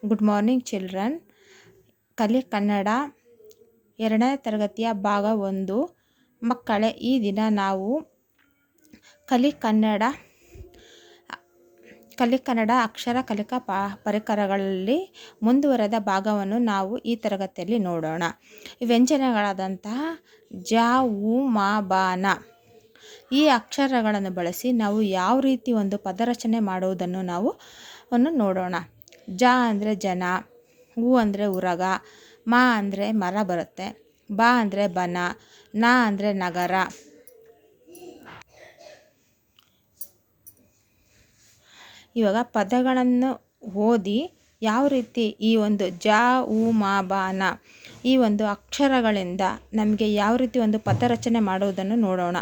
Good morning children. ಕಲಿ ಕನ್ನಡ 2ನೇ ತರಗತಿಯ ಭಾಗ 1. ಮಕ್ಕಳೇ, ಈ ದಿನ ನಾವು ಕಲಿ ಕನ್ನಡ ಅಕ್ಷರ ಕಲಿಕಾ ಪರಿಕರಗಳಲ್ಲಿ ಮುಂದುವರೆದ ಭಾಗವನ್ನು ನಾವು ಈ ತರಗತಿಯಲ್ಲಿ ನೋಡೋಣ. ವ್ಯಂಜನಗಳಾದಂತಹ ಜ, ಉ, ಮ, ಬ, ನ ಈ ಅಕ್ಷರಗಳನ್ನು ಬಳಸಿ ನಾವು ಯಾವ ರೀತಿ ಒಂದು ಪದರಚನೆ ಮಾಡುವುದನ್ನು ನಾವು ನೋಡೋಣ. ಜ ಅಂದರೆ ಜನ, ಉ ಅಂದರೆ ಉರಗ, ಮ ಅಂದರೆ ಮರ ಬರುತ್ತೆ, ಬ ಅಂದರೆ ಬನ, ನ ಅಂದರೆ ನಗರ. ಇವಾಗ ಪದಗಳನ್ನು ಓದಿ ಯಾವ ರೀತಿ ಈ ಒಂದು ಜ, ಉ, ಮ, ಬ, ನ ಈ ಒಂದು ಅಕ್ಷರಗಳಿಂದ ನಮಗೆ ಯಾವ ರೀತಿ ಒಂದು ಪದರಚನೆ ಮಾಡುವುದನ್ನು ನೋಡೋಣ.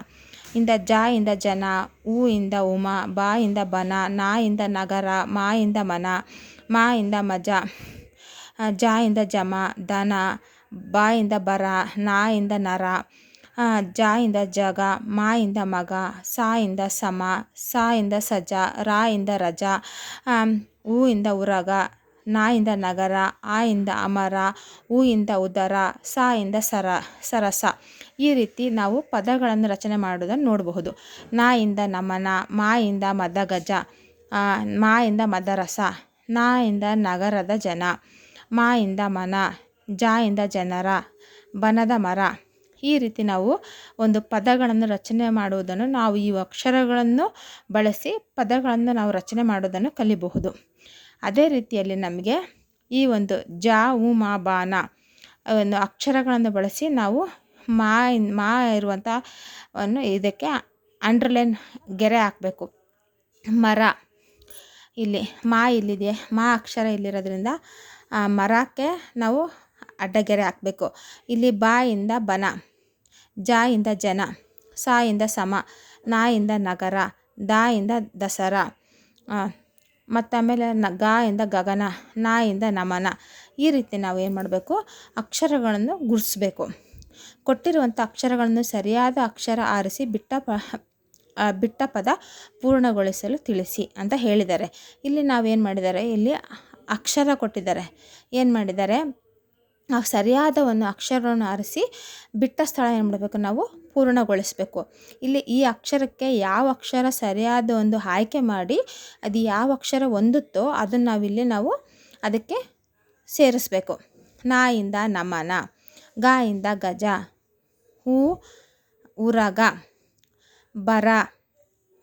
ಜ ಇಂದ ಜನ, ಉ ಇಂದ ಉಮ, ಬ ಇಂದ ಬನ, ನ ಇಂದ ನಗರ, ಮ ಇಂದ ಮನ, ಮ ಇಂದ ಮಜ, ಜ ಇಂದ ಜಮ, ದನ, ಬ ಇಂದ ಬರ, ನ ಇಂದ ನರ, ಜ ಇಂದ ಜಗ, ಮ ಇಂದ ಮಗ, ಸ ಇಂದ ಸಮ, ಸ ಇಂದ ಸಜ, ರ ಇಂದ ರಜ, ಉ ಇಂದ ಉರಗ, ನ ಇಂದ ನಗರ, ಆ ಇಂದ ಅಮರ, ಉ ಇಂದ ಉದರ, ಸ ಇಂದ ಸರಸ. ಈ ರೀತಿ ನಾವು ಪದಗಳನ್ನು ರಚನೆ ಮಾಡುವುದನ್ನು ನೋಡಬಹುದು. ನ ಇಂದ ನಮನ, ಮ ಇಂದ ಮದಗಜ, ಮ ಇಂದ ಮದರಸ, ನ ಇಂದ ನಗರದ ಜನ, ಮ ಇಂದ ಮನ, ಜ ಇಂದ ಜನರ, ಬನದ ಮರ. ಈ ರೀತಿ ನಾವು ಒಂದು ಪದಗಳನ್ನು ರಚನೆ ಮಾಡುವುದನ್ನು ನಾವು ಈ ಅಕ್ಷರಗಳನ್ನು ಬಳಸಿ ಪದಗಳನ್ನು ನಾವು ರಚನೆ ಮಾಡುವುದನ್ನು ಕಲಿಬಹುದು. ಅದೇ ರೀತಿಯಲ್ಲಿ ನಮಗೆ ಈ ಒಂದು ಜ, ಉ, ಮ, ಬ, ನ ಒಂದು ಅಕ್ಷರಗಳನ್ನು ಬಳಸಿ ನಾವು ಮಾ ಇರುವಂಥ ಇದಕ್ಕೆ ಅಂಡರ್ಲೈನ್ ಗೆರೆ ಹಾಕಬೇಕು. ಮರ, ಇಲ್ಲಿ ಇಲ್ಲಿದೆ, ಮ ಅಕ್ಷರ ಇಲ್ಲಿರೋದ್ರಿಂದ ಮರಕ್ಕೆ ನಾವು ಅಡ್ಡಗೆರೆ ಹಾಕಬೇಕು. ಇಲ್ಲಿ ಬ ಇಂದ ಬನ, ಜ ಇಂದ ಜನ, ಸ ಇಂದ ಸಮ, ನ ಇಂದ ನಗರ, ದ ಇಂದ ದಸರ, ಮತ್ತು ಆಮೇಲೆ ಗ ಇಂದ ಗಗನ, ನ ಇಂದ ನಮನ. ಈ ರೀತಿ ನಾವು ಏನು ಮಾಡಬೇಕು, ಅಕ್ಷರಗಳನ್ನು ಗುರುತಿಸಬೇಕು. ಕೊಟ್ಟಿರುವಂಥ ಅಕ್ಷರಗಳನ್ನು ಸರಿಯಾದ ಅಕ್ಷರ ಆರಿಸಿ ಬಿಟ್ಟ ಪದ ಪೂರ್ಣಗೊಳಿಸಲು ತಿಳಿಸಿ ಅಂತ ಹೇಳಿದ್ದಾರೆ. ಇಲ್ಲಿ ನಾವೇನು ಮಾಡಿದ್ದಾರೆ, ಇಲ್ಲಿ ಅಕ್ಷರ ಕೊಟ್ಟಿದ್ದಾರೆ. ಏನು ಮಾಡಿದ್ದಾರೆ, ಸರಿಯಾದ ಒಂದು ಅಕ್ಷರವನ್ನು ಆರಿಸಿ ಬಿಟ್ಟ ಸ್ಥಳ ಏನು ಮಾಡಬೇಕು, ನಾವು ಪೂರ್ಣಗೊಳಿಸಬೇಕು. ಇಲ್ಲಿ ಈ ಅಕ್ಷರಕ್ಕೆ ಯಾವ ಅಕ್ಷರ ಸರಿಯಾದ ಒಂದು ಆಯ್ಕೆ ಮಾಡಿ ಅದು ಯಾವ ಅಕ್ಷರ ಹೊಂದುತ್ತೋ ಅದನ್ನು ನಾವು ಅದಕ್ಕೆ ಸೇರಿಸಬೇಕು. ನ ಇಂದ ನಮನ, ಗ ಇಂದ ಗಜ, ಉರಗ, ಬರ,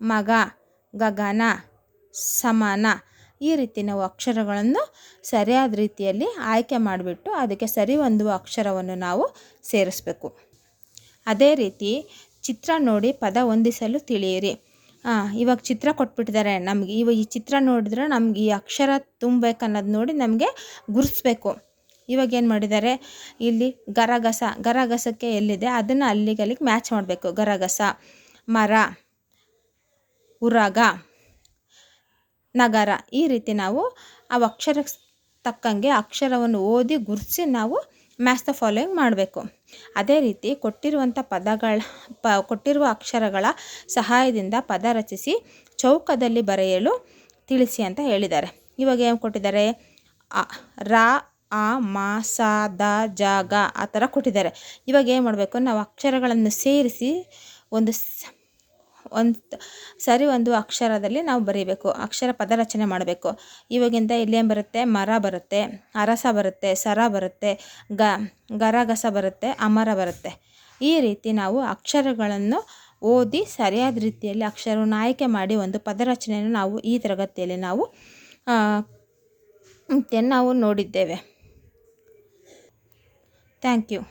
ಮಗ, ಗಗನ, ಸಮನ. ಈ ರೀತಿ ನಾವು ಅಕ್ಷರಗಳನ್ನು ಸರಿಯಾದ ರೀತಿಯಲ್ಲಿ ಆಯ್ಕೆ ಮಾಡಿಬಿಟ್ಟು ಅದಕ್ಕೆ ಸರಿ ಹೊಂದುವ ಅಕ್ಷರವನ್ನು ನಾವು ಸೇರಿಸಬೇಕು. ಅದೇ ರೀತಿ ಚಿತ್ರ ನೋಡಿ ಪದ ಹೊಂದಿಸಲು ತಿಳಿಯಿರಿ. ಇವಾಗ ಚಿತ್ರ ಕೊಟ್ಬಿಟ್ಟಿದ್ದಾರೆ ನಮಗೆ. ಇವಾಗ ಈ ಚಿತ್ರ ನೋಡಿದ್ರೆ ನಮ್ಗೆ ಈ ಅಕ್ಷರ ತುಂಬಬೇಕನ್ನೋದು ನೋಡಿ ನಮಗೆ ಗುರುತಿಸ್ಬೇಕು. ಇವಾಗ ಏನು ಮಾಡಿದ್ದಾರೆ, ಇಲ್ಲಿ ಗರಗಸಕ್ಕೆ ಎಲ್ಲಿದೆ ಅದನ್ನು ಅಲ್ಲಿಗೆ ಮ್ಯಾಚ್ ಮಾಡಬೇಕು. ಗರಗಸ, ಮರ, ಉರಗ, ನಗರ. ಈ ರೀತಿ ನಾವು ಆ ಅಕ್ಷರಕ್ಕೆ ತಕ್ಕಂಗೆ ಅಕ್ಷರವನ್ನು ಓದಿ ಗುರುತಿಸಿ ನಾವು ಮ್ಯಾಚ್ ದ ಫಾಲೋಯಿಂಗ್ ಮಾಡಬೇಕು. ಅದೇ ರೀತಿ ಕೊಟ್ಟಿರುವ ಅಕ್ಷರಗಳ ಸಹಾಯದಿಂದ ಪದ ರಚಿಸಿ ಚೌಕದಲ್ಲಿ ಬರೆಯಲು ತಿಳಿಸಿ ಅಂತ ಹೇಳಿದ್ದಾರೆ. ಇವಾಗ ಏನು ಕೊಟ್ಟಿದ್ದಾರೆ, ರ, ಆ, ಮ, ಸ, ದ, ಜ, ಗ ಆ ಥರ ಕೊಟ್ಟಿದ್ದಾರೆ. ಇವಾಗ ಏನು ಮಾಡಬೇಕು, ನಾವು ಅಕ್ಷರಗಳನ್ನು ಸೇರಿಸಿ ಒಂದು ಸರಿ ಒಂದು ಅಕ್ಷರದಲ್ಲಿ ನಾವು ಬರೀಬೇಕು. ಅಕ್ಷರ ಪದ ರಚನೆ ಮಾಡಬೇಕು. ಇವಾಗಿಂದ ಇಲ್ಲೇನು ಬರುತ್ತೆ, ಮರ ಬರುತ್ತೆ, ಅರಸ ಬರುತ್ತೆ, ಸರ ಬರುತ್ತೆ, ಗರಗಸ ಬರುತ್ತೆ, ಅಮರ ಬರುತ್ತೆ. ಈ ರೀತಿ ನಾವು ಅಕ್ಷರಗಳನ್ನು ಓದಿ ಸರಿಯಾದ ರೀತಿಯಲ್ಲಿ ಅಕ್ಷರವನ್ನು ಆಯ್ಕೆ ಮಾಡಿ ಒಂದು ಪದರಚನೆಯನ್ನು ನಾವು ಈ ತರಗತಿಯಲ್ಲಿ ನಾವು ನೋಡಿದ್ದೇವೆ. Thank you.